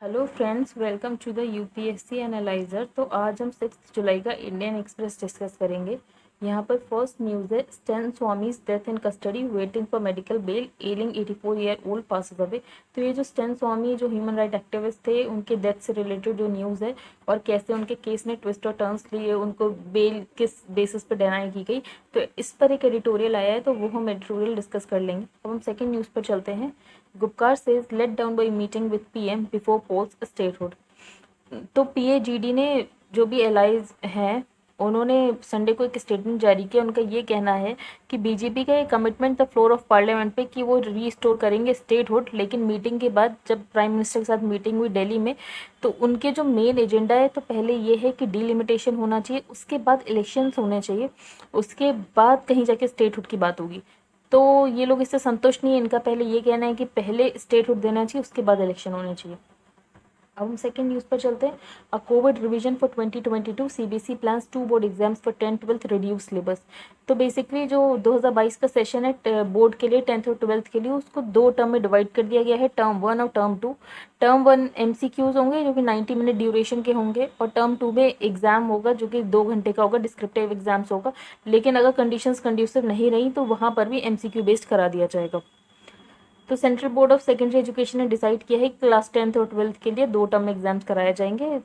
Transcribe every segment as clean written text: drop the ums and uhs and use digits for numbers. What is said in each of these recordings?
Hello friends, welcome to the UPSC analyser. तो आज हम 6 जुलाई का इंडियन एक्सप्रेस डिस्कस करेंगे। यहाँ पर फर्स्ट न्यूज़ है, Stan Swamy's death in custody waiting for medical bail, ailing 84 year old passes away. तो ये जो स्टैन स्वामी जो ह्यूमन राइट एक्टिविस्ट थे, उनके डेथ से रिलेटेड जो न्यूज़ है और कैसे उनके केस ने ट्विस्ट और टर्न्स लिए, उनको बेल किस बेसिस पर डिनाई की गई, तो इस पर एक एडिटोरियल आया है, तो वो हम एडिटोरियल डिस्कस कर लेंगे। अब हम सेकेंड न्यूज़ पर चलते हैं। Gupkar says let down by meeting with PM before polls statehood. तो पीएजीडी ने जो भी एलाइज हैं, उन्होंने संडे को एक स्टेटमेंट जारी किया। उनका ये कहना है कि बीजेपी का ये commitment the floor of parliament पे कि वो रीस्टोर करेंगे स्टेटहुड, लेकिन मीटिंग के बाद जब प्राइम मिनिस्टर के साथ मीटिंग हुई दिल्ली में, तो उनके जो मेन एजेंडा है, तो पहले ये है कि डिलिमिटेशन होना चाहिए, उसके बाद इलेक्शंस होने चाहिए, उसके बाद कहीं जाके स्टेटहुड की बात होगी। तो ये लोग इससे संतुष्ट नहीं है। इनका पहले ये कहना है कि पहले स्टेटहुड देना चाहिए, उसके बाद इलेक्शन होने चाहिए। अब हम सेकेंड न्यूज़ पर चलते हैं। Uh Covid revision for 2022, CBSE plans 2 board exams for 10th-12th reduce syllabus. तो बेसिकली जो 2022 का सेशन है बोर्ड के लिए, 10th और 12th के लिए, उसको 2 टर्म में डिवाइड कर दिया गया है, टर्म 1 और टर्म 2। टर्म 1 एमसीक्यूज होंगे जो कि 90 मिनट ड्यूरेशन के होंगे, और टर्म 2 में एग्जाम होगा जो कि 2 घंटे का होगा, डिस्क्रिप्टिव एग्जाम्स होगा। लेकिन अगर कंडीशंस कंड्यूसिव नहीं रही तो वहाँ पर भी एमसीक्यू बेस्ड करा दिया जाएगा। तो central board of secondary education ने डिसाइड किया है कि क्लास 10th और 12th के लिए 2 टर्म एग्जाम्स कराए जाएंगे।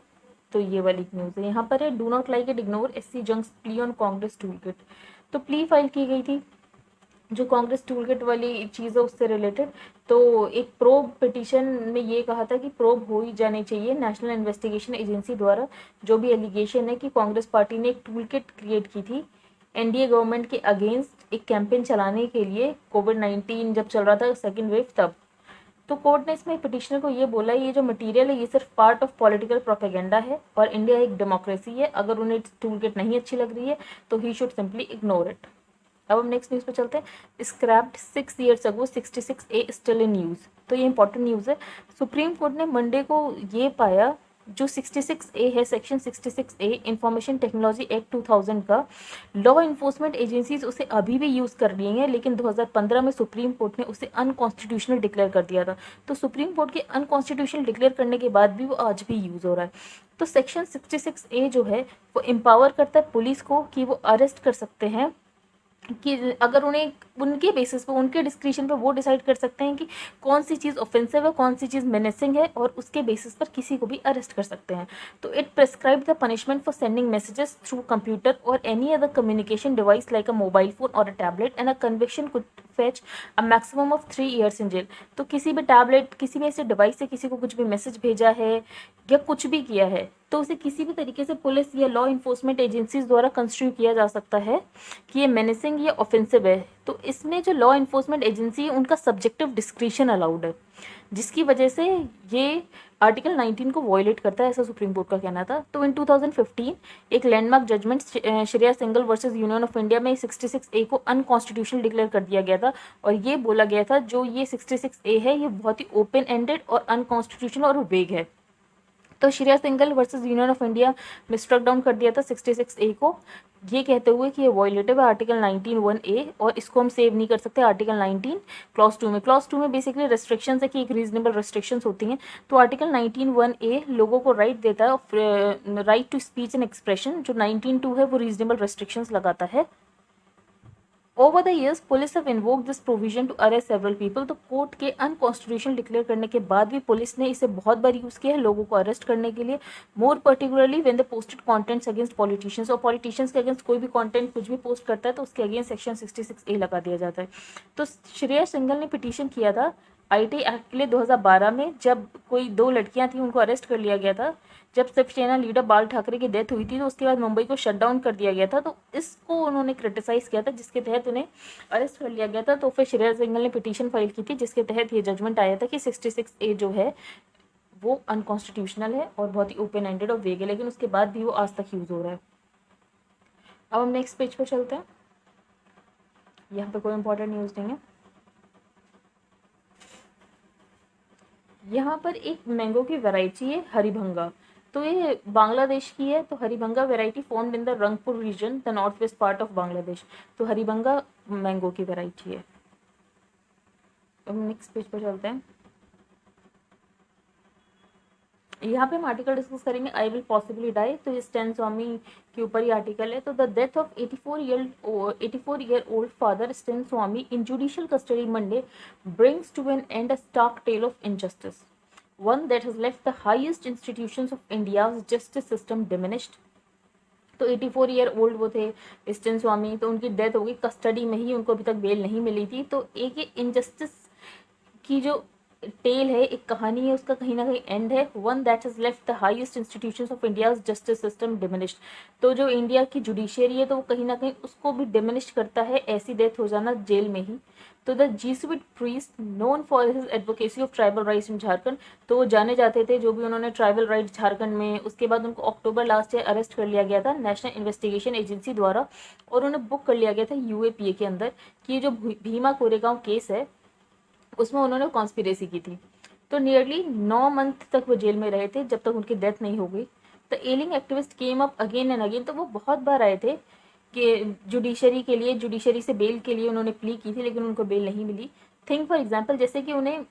तो ये वाली न्यूज़ है। यहाँ पर है, do not like it ignore SC junks plea on Congress tool kit. तो प्ली फाइल की गई थी जो कांग्रेस टूल किट वाली चीज़ है उससे रिलेटेड। तो एक प्रोब पिटीशन में ये कहा था कि प्रोब हो ही जानी चाहिए नेशनल इन्वेस्टिगेशन एजेंसी द्वारा, जो भी एलिगेशन है कि कांग्रेस पार्टी ने एक टूल किट क्रिएट की थी एनडीए गवर्नमेंट के अगेंस्ट एक कैंपेन चलाने के लिए, कोविड-19 जब चल रहा था सेकेंड वेव तब। तो कोर्ट ने इसमें पिटिशनर को ये बोला, ये जो मटेरियल है ये सिर्फ पार्ट ऑफ पॉलिटिकल प्रोपेगेंडा है और इंडिया एक डेमोक्रेसी है, अगर उन्हें टूल किट नहीं अच्छी लग रही है तो he should simply ignore it. अब हम नेक्स्ट न्यूज़ पे चलते हैं। Scraped 6 years ago 66A still in use. तो ये इंपॉर्टेंट न्यूज़ है। सुप्रीम कोर्ट ने मंडे को ये पाया, जो 66A है, section 66A information technology act 2000 का, लॉ इन्फोर्समेंट एजेंसीज उसे अभी भी यूज़ कर रही हैं, लेकिन 2015 में सुप्रीम कोर्ट ने उसे अनकॉन्स्टिट्यूशनल डिक्लेयर कर दिया था। तो सुप्रीम कोर्ट के अनकॉन्स्टिट्यूशनल डिक्लेयर करने के बाद भी वो आज भी यूज़ हो रहा है। तो सेक्शन 66A जो है वो एम्पावर करता है पुलिस को कि वो अरेस्ट कर सकते हैं, कि अगर उन्हें उनके बेसिस पे, उनके डिस्क्रिशन पे वो डिसाइड कर सकते हैं कि कौन सी चीज़ ऑफेंसिव है, कौन सी चीज़ मेनेसिंग है, और उसके बेसिस पर किसी को भी अरेस्ट कर सकते हैं। तो it prescribe the punishment for sending messages through computer और any other communication device like a mobile phone और a tablet, and a conviction could fetch a maximum of 3 years in jail. तो किसी भी tablet, किसी भी ऐसे device से किसी को कुछ भी मैसेज भेजा है या कुछ भी किया है, तो उसे किसी भी तरीके से पुलिस या लॉ इन्फोर्समेंट एजेंसीज द्वारा कंस्ट्रक्ट किया जा सकता है कि ये मेनेसिंग या ऑफेंसिव है। तो इसमें जो लॉ इन्फोर्समेंट एजेंसी है उनका सब्जेक्टिव डिस्क्रिशन अलाउड है, जिसकी वजह से ये आर्टिकल 19 को वॉयलेट करता है, ऐसा सुप्रीम कोर्ट का कहना था। तो इन 2015 एक landmark judgment Shreya Singhal versus Union of India में 66A को अनकॉन्स्टिट्यूशनल डिक्लेयर कर दिया गया था, और ये बोला गया था जो ये 66A है ये बहुत ही ओपन एंडेड और अनकॉन्स्टिट्यूशनल और वेग है। तो Shreya Singhal versus Union of India में स्ट्रक डाउन कर दिया था 66A को, ये कहते हुए कि ये वॉयलेटिव है आर्टिकल 19(1)A, और इसको हम सेव नहीं कर सकते आर्टिकल 19 क्लॉज 2 में। क्लॉज 2 में बेसिकली रेस्ट्रिक्शंस है कि एक रीजनेबल रेस्ट्रिक्शंस होती हैं। तो आर्टिकल 19(1)A लोगों को राइट देता है, right to speech and expression. जो 19(2) है वो रीजनेबल रेस्ट्रिक्शंस लगाता है। Over the years police have invoked this provision to arrest several people. तो कोर्ट के अनकॉन्स्टिट्यूशनल डिक्लेयर करने के बाद भी पुलिस ने इसे बहुत बार यूज़ किया है लोगों को अरेस्ट करने के लिए, more particularly when the posted contents against politicians. और पॉलिटिशियंस के अगेंस्ट कोई भी कंटेंट कुछ भी पोस्ट करता है तो उसके अगेंस्ट सेक्शन 66A लगा दिया जाता है। तो श्रेया सिंगल ने पिटीशन किया था आईटी एक्ट के लिए 2012 में, जब कोई 2 लड़कियां थी उनको अरेस्ट कर लिया गया था। जब शिवसेना लीडर बाल ठाकरे की डेथ हुई थी तो उसके बाद मुंबई को शट डाउन कर दिया गया था, तो इसको उन्होंने क्रिटिसाइज किया था, जिसके तहत उन्हें अरेस्ट कर लिया गया था। तो फिर श्रेया सिंगल ने पिटीशन फाइल की थी जिसके तहत ये जजमेंट आया था कि 66A जो है वो अनकॉन्स्टिट्यूशनल है और बहुत ही ओपन एंडेड और वेग है, लेकिन उसके बाद भी वो आज तक यूज़ हो रहा है। अब हम नेक्स्ट पेज पर चलते हैं। यहाँ पे कोई इंपॉर्टेंट न्यूज़ नहीं है। यहाँ पर एक मैंगो की वैरायटी है हरिभंगा। तो ये बांग्लादेश की है। तो Haribhanga variety formed in the Rangpur region, the north west part of Bangladesh. तो हरिभंगा मैंगो की वैरायटी है। अब नेक्स्ट पेज पर चलते हैं। यहाँ पे हम आर्टिकल डिस्कस करेंगे आई विल पॉसिबली डाई, तो ये स्टैन स्वामी के ऊपर ही आर्टिकल है। तो the death of 84-year-old father Stan Swami in judicial custody Monday brings to an end a stark tale of injustice, one that has left the highest institutions of India's justice system diminished। तो 84 year old वो थे stand स्वामी, तो उनकी death हो गई custody में ही, उनको अभी तक बेल नहीं मिली थी। तो एक ये इनजस्टिस की जो टेल है, एक कहानी है, उसका कहीं ना कहीं एंड है। One that has left the highest institutions of India's justice system diminished, तो जो इंडिया की जुडिशियरी है तो वो कहीं ना कहीं उसको भी डिमिनिश करता है ऐसी डेथ हो जाना जेल में ही। तो the Jesuit priest known for his advocacy of tribal rights in Jharkhand, तो वो जाने जाते थे जो भी उन्होंने ट्राइबल राइट्स झारखंड में। उसके बाद उनको अक्टूबर लास्ट ईयर अरेस्ट कर लिया गया था नेशनल इन्वेस्टिगेशन एजेंसी द्वारा, और उन्हें बुक कर लिया गया था यूएपीए के अंदर कि ये जो भीमा कोरेगांव केस है उसमें उन्होंने कॉन्स्पिरेसी की थी। तो नियरली 9 मंथ तक वो जेल में रहे थे जब तक उनकी डेथ नहीं हो गई। The ailing activist came up again and again, तो वो बहुत बार आए थे कि जुडिशरी के लिए, जुडिशरी से बेल के लिए उन्होंने प्ली की थी, लेकिन उनको बेल नहीं मिली। थिंक फॉर एग्जाम्पल, जैसे कि उन्हें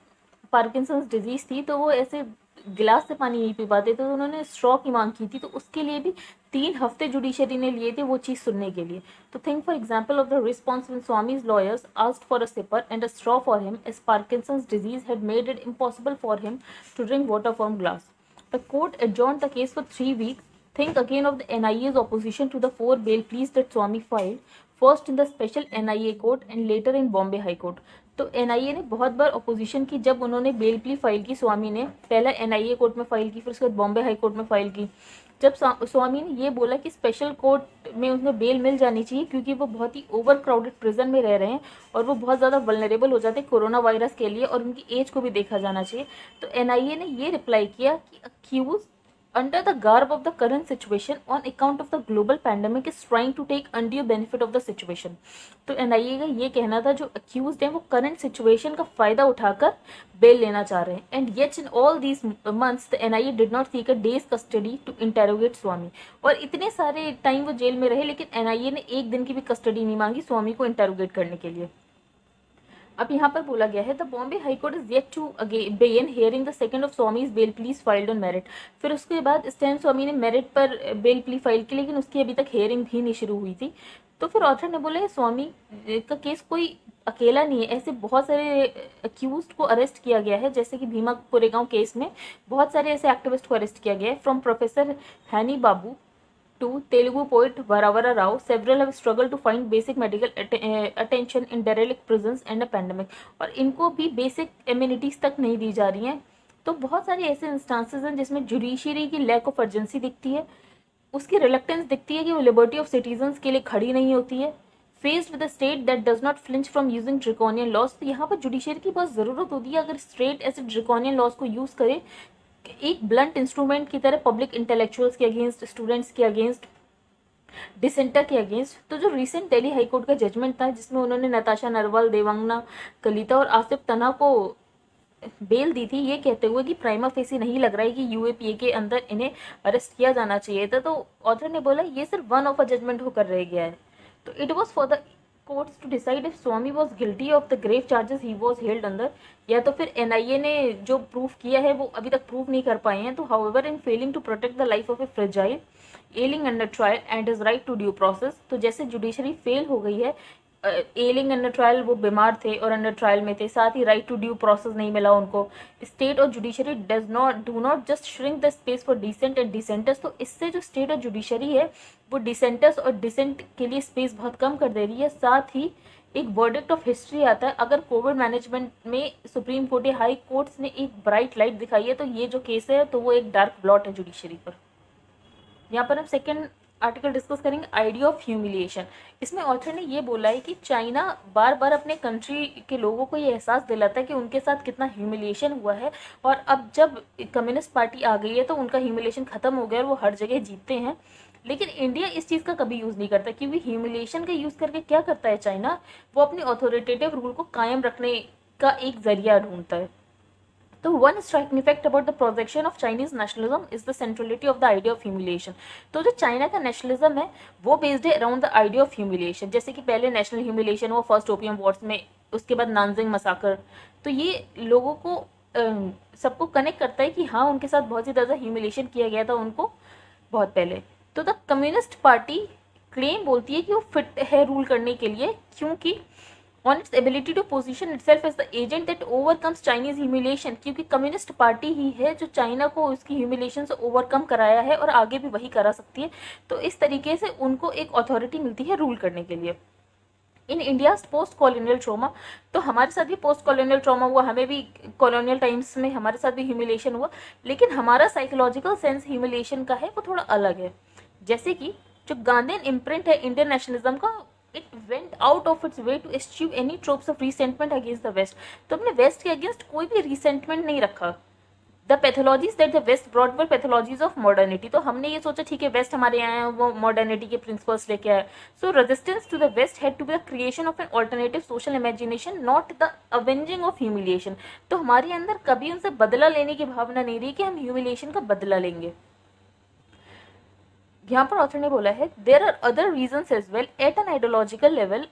पार्किंसंस डिजीज थी, तो वो ऐसे गिलास से पानी नहीं पी पाते, तो उन्होंने स्ट्रॉ की मांग की थी, तो उसके लिए भी 3 हफ्ते जुडिशरी ने लिए थे वो चीज़ सुनने के लिए। तो think for example of the response when Swamy's lawyers asked for a sipper and a straw for him as Parkinson's disease had made it impossible for him to drink water from glass. The court adjourned the case for 3 weeks. Think again of the NIA's opposition to the 4 bail pleas that Swamy filed, first in the special NIA court and later in Bombay High Court। तो NIA ने बहुत बार opposition की जब उन्होंने bell plea file की। स्वामी ने पहला NIA court में फाइल की, फिर उसके बाद बॉम्बे हाई कोर्ट में फाइल की। जब स्वामी ने ये बोला कि स्पेशल कोर्ट में उन्हें बेल मिल जानी चाहिए क्योंकि वो बहुत ही ओवर क्राउडेड प्रिजन में रह रहे हैं और वो बहुत ज़्यादा वल्नरेबल हो जाते हैं कोरोना वायरस के लिए, और उनकी एज को भी देखा जाना चाहिए। तो एनआईए ने ये रिप्लाई किया कि accused under the garb of the current situation on account of the global pandemic is trying to take undue benefit of the situation। तो एनआईए का ये कहना था जो अक्यूज्ड हैं वो करंट सिचुएशन का फायदा उठाकर बेल लेना चाह रहे हैं। And yet in all these months the NIA did not seek a day's custody to interrogate Swamy, और इतने सारे टाइम वो जेल में रहे लेकिन एनआईए ने एक दिन की भी कस्टडी नहीं मांगी स्वामी को इंटेरोगेट करने के लिए। अब यहाँ पर बोला गया है the Bombay high court is yet to begin hearing the second of Swamy's bail plea filed on merit. फिर उसके बाद स्टैन स्वामी ने मेरिट पर बेल प्ली फाइल की, लेकिन उसकी अभी तक हियरिंग भी नहीं शुरू हुई थी। तो फिर ऑथर ने बोला स्वामी का केस कोई अकेला नहीं है, ऐसे बहुत सारे अक्यूज्ड को अरेस्ट किया गया है, जैसे कि भीमा कोरेगांव केस में बहुत सारे ऐसे एक्टिविस्ट को अरेस्ट किया गया है। फ्रॉम प्रोफेसर हैनी बाबू to Telugu poet Varavara Rao, several have struggled to find basic medical attention in derelict prisons and a pandemic। और इनको भी बेसिक एम्यूनिटीज तक नहीं दी जा रही हैं। तो बहुत सारे ऐसे इंस्टांसेस हैं जिसमें जुडिशरी की लैक ऑफ अर्जेंसी दिखती है, उसकी रिलक्टेंस दिखती है कि वो लिबर्टी ऑफ सिटीजन्स के लिए खड़ी नहीं होती है। Faced with a state that does not flinch from using draconian laws, तो यहाँ पर जुडिशरी की बहुत ज़रूरत होती है अगर स्टेट ऐसे ड्रिकोनियन लॉज को यूज़ करे एक ब्लंट इंस्ट्रूमेंट की तरह पब्लिक इंटेलेक्चुअल्स के अगेंस्ट, स्टूडेंट्स के अगेंस्ट, डिसेंटर के अगेंस्ट। तो जो रिसेंट दिल्ली हाई कोर्ट का जजमेंट था जिसमें उन्होंने नताशा नरवाल, देवांगना कलिता और आसिफ तना को बेल दी थी, ये कहते हुए कि प्राइमा फेसी नहीं लग रहा है कि यूएपीए के अंदर इन्हें अरेस्ट किया जाना चाहिए था, तो ऑथर ने बोला ये सिर्फ वन ऑफ अ जजमेंट होकर रह गया है। तो it was for the courts to decide if Swami was guilty of the grave charges he was held अंदर, या तो फिर एनआईए ने जो प्रूफ किया है वो अभी तक प्रूव नहीं कर पाए हैं। तो however in failing to protect the life of a fragile ailing under trial and his right to due process, तो जैसे जुडिशरी फेल हो गई है, एलिंग अंडर ट्रायल वो बीमार थे और अंडर ट्रायल में थे, साथ ही राइट टू ड्यू प्रोसेस नहीं मिला उनको। स्टेट और judiciary do not just shrink the space for dissent and dissenters, तो इससे जो स्टेट और जुडिशरी है वो डिसेंटर्स और डिसेंट के लिए स्पेस बहुत कम कर दे रही है। साथ ही एक वर्डिक्ट ऑफ हिस्ट्री आता है, अगर कोविड मैनेजमेंट में सुप्रीम कोर्ट या हाई कोर्ट्स ने एक ब्राइट लाइट दिखाई है तो ये जो केस है तो वो एक डार्क ब्लॉट है जुडिशरी पर। यहाँ पर हम सेकेंड आर्टिकल डिस्कस करेंगे आइडिया ऑफ ह्यूमिलिएशन। इसमें ऑथर ने ये बोला है कि चाइना बार बार अपने कंट्री के लोगों को ये एहसास दिलाता है कि उनके साथ कितना ह्यूमिलिएशन हुआ है, और अब जब कम्युनिस्ट पार्टी आ गई है तो उनका ह्यूमिलिएशन खत्म हो गया और वो हर जगह जीतते हैं। लेकिन इंडिया इस चीज़ का कभी यूज़ नहीं करता, क्योंकि ह्यूमिलिएशन का यूज़ करके क्या करता है चाइना, वो अपनी ऑथोरिटेटिव रूल को कायम रखने का एक जरिया ढूंढता है। तो one striking effect about the projection of Chinese nationalism is the centrality of the idea of humiliation. तो जो चाइना का नेशनलिज्म है वो बेस्ड है around the idea of humiliation, जैसे कि पहले नेशनल ह्यूमिलिएशन वो फर्स्ट ओपियम वॉर्स में, उसके बाद नानजिंग मसाकर। तो ये लोगों को सबको कनेक्ट करता है कि हाँ उनके साथ बहुत ही ज़्यादा ह्यूमिलेशन किया गया था उनको बहुत पहले। तो द कम्युनिस्ट पार्टी क्लेम बोलती है कि वो फिट है रूल करने के लिए, क्योंकि on its ability to position itself as the agent that overcomes Chinese humiliation, क्योंकि कम्युनिस्ट पार्टी ही है जो चाइना को उसकी ह्यूमिलेशन से ओवरकम कराया है और आगे भी वही करा सकती है। तो इस तरीके से उनको एक अथॉरिटी मिलती है रूल करने के लिए। In India post colonial trauma, तो हमारे साथ भी पोस्ट कॉलोनियल ट्रॉमा हुआ, हमें भी कॉलोनियल टाइम्स में हमारे साथ भी ह्यूमिलेशन हुआ, लेकिन हमारा साइकोलॉजिकल सेंस ह्यूमिलेशन का है वो थोड़ा अलग है। जैसे कि जो गांधीन इम्प्रिंट है इंडियन नेशनलिज्म का, it went out of its way to eschew any tropes of resentment against the west. तो हमने वेस्ट के अगेंस्ट कोई भी रिसेंटमेंट नहीं रखा। The pathologies that the West brought were pathologies of modernity, तो हमने ये सोचा ठीक है वेस्ट हमारे यहाँ है, वो मॉडर्निटी के प्रिंसिपल्स लेके आए। So resistance to the west had to be the creation of an alternative social imagination, not the avenging of humiliation. तो हमारे अंदर कभी उनसे बदला लेने की भावना नहीं रही कि हम ह्यूमिलिएशन का बदला लेंगे। यहाँ पर ऑथर ने बोला है there are other reasons as well at an ideological level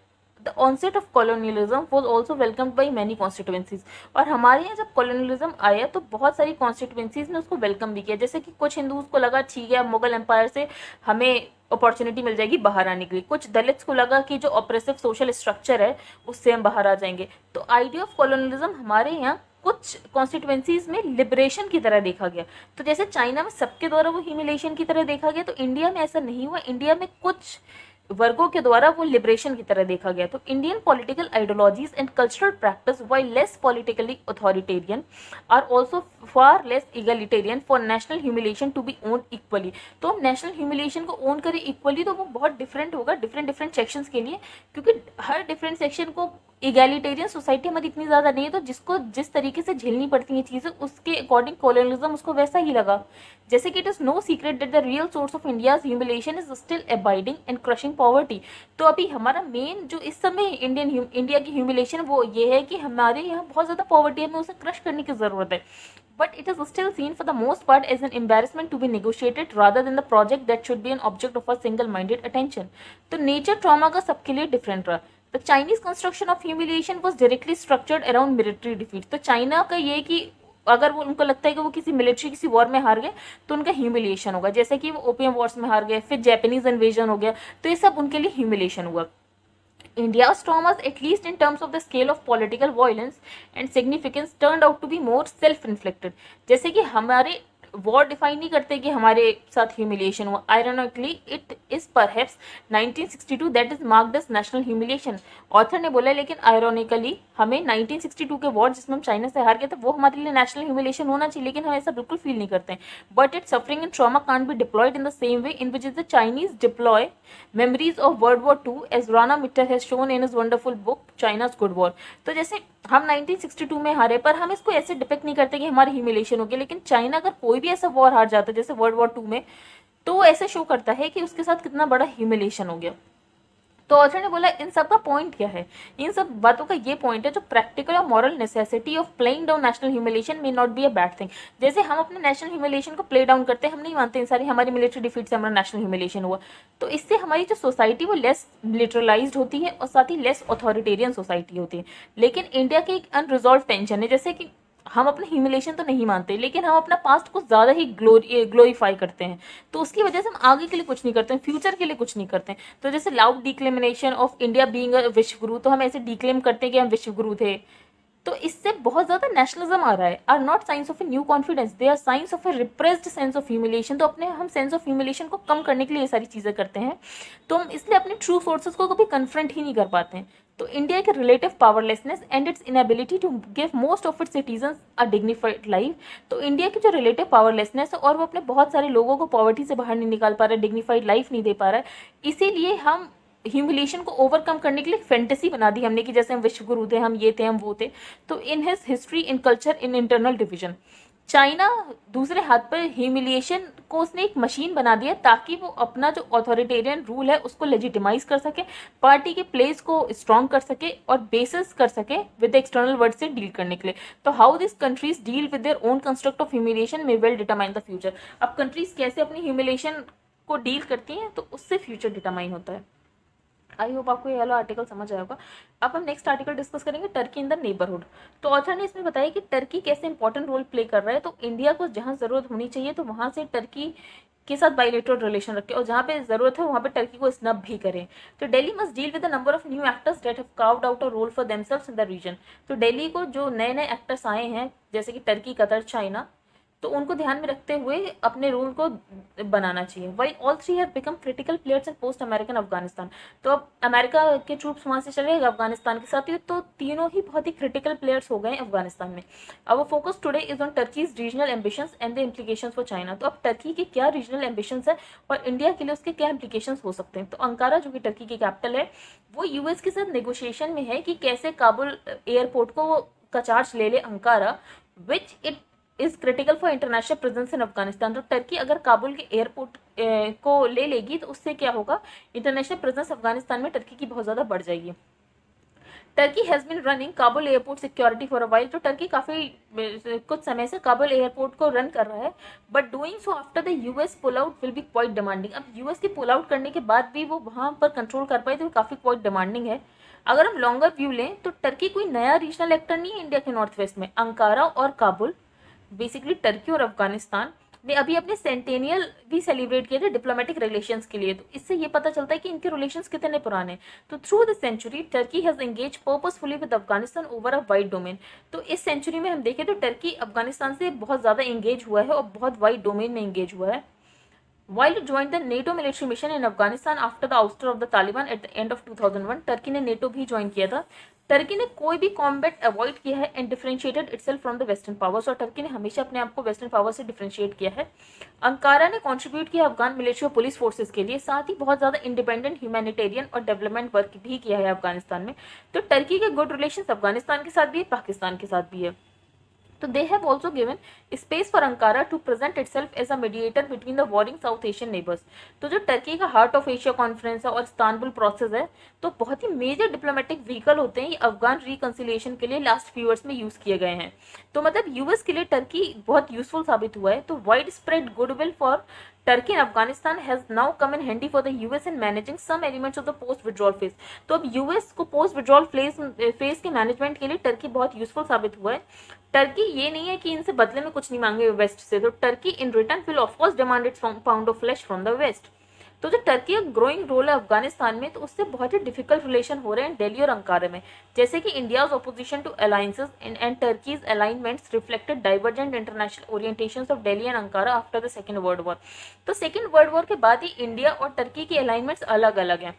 the onset of colonialism was also welcomed by many constituencies. और हमारे यहाँ जब कॉलोनियलिज्म आया तो बहुत सारी कॉन्स्टिट्यूएंसीज ने उसको वेलकम भी किया। जैसे कि कुछ हिंदूज को लगा ठीक है मुगल एम्पायर से हमें अपॉर्चुनिटी मिल जाएगी बाहर आने के लिए, कुछ दलित्स को लगा कि जो ऑपरेसिव सोशल स्ट्रक्चर है उससे हम बाहर आ जाएंगे। तो आइडिया ऑफ कॉलोनियलिज्म हमारे यहाँ कुछ कॉन्स्टिट्यूएंसीज में लिबरेशन की तरह देखा गया। तो जैसे चाइना में सबके द्वारा वो ह्यूमिलेशन की तरह देखा गया, तो इंडिया में ऐसा नहीं हुआ। इंडिया में कुछ वर्गों के द्वारा वो लिबरेशन की तरह देखा गया। तो Indian political ideologies and cultural practice while less politically authoritarian are also far less egalitarian for national humiliation to be own equally. तो हम नेशनल ह्यूमिलेशन को ओन करें इक्वली तो वो बहुत डिफरेंट होगा डिफरेंट सेक्शंस के लिए, क्योंकि हर डिफरेंट सेक्शन को इगैलिटेरियन सोसाइटी हमारी इतनी ज़्यादा नहीं है, तो जिसको जिस तरीके से झेलनी पड़ती हैं चीज़ें उसके अकॉर्डिंग कॉलोनियलिज्म उसको वैसा ही लगा। जैसे कि it is no secret that the real source of India's humiliation is still abiding and crushing poverty. तो अभी हमारा मेन जो इस समय इंडिया की ह्यूमिलेशन वो ये है कि हमारे यहाँ बहुत ज़्यादा पॉवर्टी है, हमें उसे क्रश करने की ज़रूरत है। But it is still seen for the most part as an embarrassment to be negotiated rather than the project that should be an object of a single-minded attention. तो नेचर ट्रॉमा का सबके लिए different रहा। The Chinese construction of humiliation was directly structured around military defeat. तो China का ये कि अगर वो उनको लगता है कि वो किसी मिलिट्री किसी वॉर में हार गए तो उनका ह्यूमिलिएशन होगा, जैसे कि वो ओपियम वॉर्स में हार गए, फिर जैपनीज इन्वेजन हो गया, तो ये सब उनके लिए ह्यूमिलिएशन हुआ। India's traumas, at least in terms of the scale of political violence and significance, turned out to be more self-inflicted. जैसे कि हमारे वॉर डिफाइन नहीं करते कि हमारे साथ ह्यूमिलिएशन हुआ। Ironically it is perhaps 1962 that is marked as national humiliation. Author ने बोला लेकिन आयरॉनिकली हमें 1962 के वॉर जिसमें हम चाइना से हार गए थे वो हमारे लिए नेशनल ह्यूमिलिएशन होना चाहिए, लेकिन हम ऐसा बिल्कुल फील नहीं करते हैं। But it suffering and trauma can't be diploid in the same way in which is the Chinese deploy memories of World War II as Rana Mitter has shown in his wonderful book China's Good War। तो जैसे हम 1962 में हारे पर हम इसको ऐसे depict नहीं करते कि हमारी ह्यूमिलेशन हो गया, लेकिन चाइना अगर कोई भी ऐसा वॉर हार जाता है जैसे वर्ल्ड वॉर 2 में, तो वो ऐसे शो करता है कि उसके साथ कितना बड़ा ह्यूमिलेशन हो गया। तो ऑथर ने बोला इन सब का पॉइंट क्या है, इन सब बातों का ये पॉइंट है जो प्रैक्टिकल और moral necessity of playing down national humiliation may not be a bad thing. जैसे हम अपने नेशनल ह्यूमिलेशन को प्ले डाउन करते हैं, हम नहीं मानते इन सारी हमारी मिलिट्री डिफीट से हमारा नेशनल ह्यूमिलेशन हुआ, तो इससे हमारी जो सोसाइटी वो लेस लिटरलाइज्ड होती है और साथ ही लेस ऑथोरिटेरियन सोसाइटी होती है। लेकिन इंडिया की एक अनरिजॉल्व टेंशन है, जैसे कि हम अपना ह्यूमिलेशन तो नहीं मानते लेकिन हम अपना पास्ट को ज़्यादा ही ग्लोरीफाई करते हैं, तो उसकी वजह से हम आगे के लिए कुछ नहीं करते हैं, फ्यूचर के लिए कुछ नहीं करते हैं। तो जैसे loud declamation of India being a vishwa guru, तो हम ऐसे डिक्लेम करते हैं कि हम विश्व गुरु थे, तो इससे बहुत ज़्यादा नेशनलिज्म आ रहा है। Are not signs of a new confidence, they are signs of a repressed sense of humiliation. तो अपने हम सेंस ऑफ ह्यूमिलेशन को कम करने के लिए ये सारी चीज़ें करते हैं, तो हम इसलिए अपने ट्रू सोर्सेज को कभी कन्फ्रंट ही नहीं कर पाते हैं। तो इंडिया के relative powerlessness and its inability to give most of its citizens a dignified life. तो इंडिया की जो रिलेटिव पावरलेसनेस है और वो अपने बहुत सारे लोगों को पॉवर्टी से बाहर नहीं निकाल पा रहा है, डिग्निफाइड लाइफ नहीं दे पा रहा है, इसीलिए हम ह्यूमिलेशन को ओवरकम करने के लिए फैंटेसी बना दी हमने कि जैसे हम विश्व गुरु थे, हम ये थे, हम वो थे। तो in his history in culture in internal division, China दूसरे हाथ पर ह्यूमिलिएशन को उसने एक मशीन बना दिया ताकि वो अपना जो ऑथोरिटेरियन रूल है उसको लेजिटिमाइज कर सके, पार्टी के प्लेस को स्ट्रॉन्ग कर सके और बेसिस कर सके विद एक्सटर्नल वर्ड से डील करने के लिए। तो how this countries deal with their own construct of humiliation may well determine the future. अब कंट्रीज कैसे अपनी ह्यूमिलिएशन को डील करती हैं तो उससे फ्यूचर डिटरमाइन होता है। आई होप आपको ये वाला आर्टिकल समझ आया होगा। अब हम नेक्स्ट आर्टिकल डिस्कस करेंगे, टर्की इन द नेबरहुड। तो ऑथर ने इसमें बताया कि टर्की कैसे इंपॉर्टेंट रोल प्ले कर रहा है। तो इंडिया को जहां जरूरत होनी चाहिए तो वहां से टर्की के साथ बायलेटरल रिलेशन रखें, और जहां पे जरूरत है वहां पे टर्की को स्नब भी करें। तो Delhi must deal with the number of new actors that have carved out a role for themselves in the region. तो दिल्ली को जो नए नए एक्टर्स आए हैं जैसे कि टर्की, कतर, चाइना, तो उनको ध्यान में रखते हुए अपने रोल को बनाना चाहिए। While all three have become critical players in post American Afghanistan. तो अब अमेरिका के ट्रूप्स वहां से चले गए अफगानिस्तान के साथ, तो तीनों ही बहुत ही क्रिटिकल प्लेयर्स हो गए अफगानिस्तान में। अब focus today is on Turkey's regional ambitions and the implications for China. तो अब टर्की के क्या रीजनल एम्बिशंस है और इंडिया के लिए उसके क्या इम्प्लीकेशंस हो सकते हैं। तो अंकारा जो कि टर्की की कैपिटल है, वो यूएस के साथ नेगोशिएशन में है कि कैसे काबुल एयरपोर्ट को का चार्ज ले ले Ankara, which it is critical for international presence in Afghanistan. तो टर्की अगर काबुल के एयरपोर्ट को ले लेगी तो उससे क्या होगा, इंटरनेशनल प्रेजेंस अफगानिस्तान में टर्की की बहुत ज्यादा बढ़ जाएगी। Turkey has been running Kabul airport security for a while. तो टर्की काफी कुछ समय से काबुल एयरपोर्ट को रन कर रहा है, but doing so after the US pull out will be quite demanding. अब यूएस के पुल आउट करने के बाद भी वो वहां पर कंट्रोल कर पाए तो काफी क्वाइट डिमांडिंग है। अगर हम लॉन्गर व्यू लें तो टर्की कोई नया रीजनल एक्टर नहीं है इंडिया के नॉर्थ वेस्ट में। अंकारा और काबुल, बेसिकली टर्की और अफगानिस्तान ने अभी अपने सेंटेनियल भी सेलिब्रेट किए थे डिप्लोमेटिक रिलेशंस के लिए। तो इससे ये पता चलता है कि इनके रिलेशंस कितने पुराने। तो through the century Turkey has engage purposefully with Afghanistan over a wide domain. तो इस सेंचुरी में हम देखें तो टर्की अफगानिस्तान से बहुत ज्यादा एंगेज हुआ है और बहुत वाइड डोमेन में एंगेज हुआ है। While it joined the NATO military mission in Afghanistan after the ouster of the Taliban at the end of 2001, Turkey ने नेटो भी ज्वाइन किया था। टर्की ने कोई भी कॉम्बैट अवॉइड किया है and differentiated itself from the western powers. और टर्की ने हमेशा अपने आप को वेस्टर्न पावर से डिफरेंशिएट किया है। अंकारा ने कंट्रीब्यूट किया अफगान मिलिट्री और पुलिस फोर्सेस के लिए, साथ ही बहुत ज्यादा इंडिपेंडेंट ह्यूमैनिटेरियन और डेवलपमेंट वर्क भी किया है अफगानिस्तान में। तो टर्की के गुड रिलेशन अफगानिस्तान के साथ भी है, पाकिस्तान के साथ भी है। तो they have also given space for Ankara to present itself as a mediator between the warring South Asian neighbors। तो जो टर्की का हार्ट ऑफ एशिया कॉन्फ्रेंस है और इस्तांबुल प्रोसेस है, तो बहुत ही मेजर डिप्लोमेटिक व्हीकल होते हैं ये अफगान रिकंसिलिएशन के लिए लास्ट फ्यू ईयर्स में यूज किए गए हैं। तो मतलब यूएस के लिए टर्की बहुत यूजफुल साबित हुआ है। तो wide spread goodwill for Turkey and Afghanistan has now come in handy for the US in managing some elements of the post withdrawal phase. तो अब यूएस को पोस्ट विड्रॉल फेज के मैनेजमेंट के लिए टर्की बहुत यूजफुल साबित हुआ है। टर्की ये नहीं है कि इनसे बदले में कुछ नहीं मांगे वेस्ट से, तो Turkey in return will of course demand its pound of flesh from the west. तो जो टर्की का ग्रोइंग रोल है अफगानिस्तान में, तो उससे बहुत ही डिफिकल्ट रिलेशन हो रहे हैं दिल्ली और अंकारा में। जैसे कि India's opposition to alliances and Turkey's alignments reflected divergent international orientations of Delhi and Ankara after the second world war. तो सेकंड वर्ल्ड वॉर के बाद ही इंडिया और टर्की के अलाइनमेंट्स अलग अलग हैं।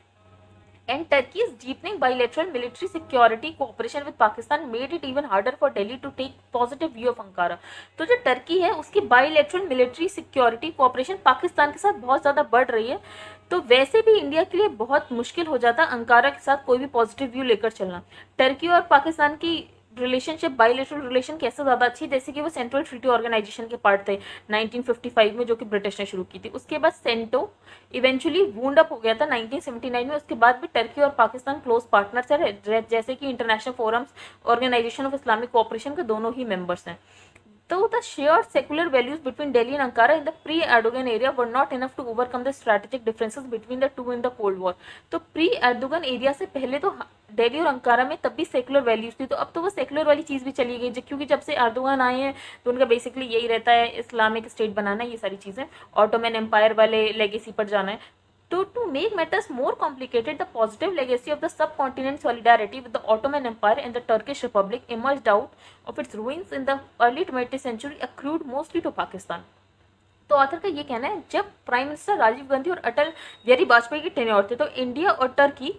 And Turkey's deepening bilateral military security cooperation with Pakistan made it even harder for Delhi to take positive view of Ankara। तो जो टर्की है उसकी bilateral military security cooperation Pakistan के साथ बहुत ज़्यादा बढ़ रही है, तो वैसे भी इंडिया के लिए बहुत मुश्किल हो जाता है अंकारा के साथ कोई भी पॉजिटिव व्यू लेकर चलना। टर्की और पाकिस्तान की रिलेशनशिप बायलेटरल रिलेशन कैसे ज़्यादा अच्छी, जैसे कि वो सेंट्रल ट्रीटी ऑर्गेनाइजेशन के पार्ट थे 1955 में, जो कि ब्रिटिश ने शुरू की थी। उसके बाद सेंटो इवेंचुअली वूंड अप हो गया था 1979 में। उसके बाद भी टर्की और पाकिस्तान क्लोज पार्टनर्स है, जैसे कि international forums organisation of Islamic cooperation के दोनों ही मेंबर्स हैं। तो the shared secular values between Delhi and Ankara in the pre-Erdogan area were not enough to overcome the strategic differences between the two in the Cold War। तो pre-Erdogan area से पहले तो दिल्ली और Ankara में तब भी सेकुलर वैल्यूज थी, तो अब तो वो सेकुलर वाली चीज़ भी चली गई, क्योंकि जब से एर्दोगन आए हैं तो उनका बेसिकली यही रहता है इस्लामिक स्टेट बनाना, ये सारी चीज़ें ऑटोमन एम्पायर वाले लेगेसी पर जाना है। So to make matters more complicated, the positive legacy of the subcontinent solidarity with the Ottoman Empire and the Turkish Republic emerged out of its ruins in the early 20th century accrued mostly to Pakistan। तो author का ये कहना है, जब prime minister Rajiv Gandhi और अटल बिहारी वाजपेयी की tenure थे तो इंडिया और Turkey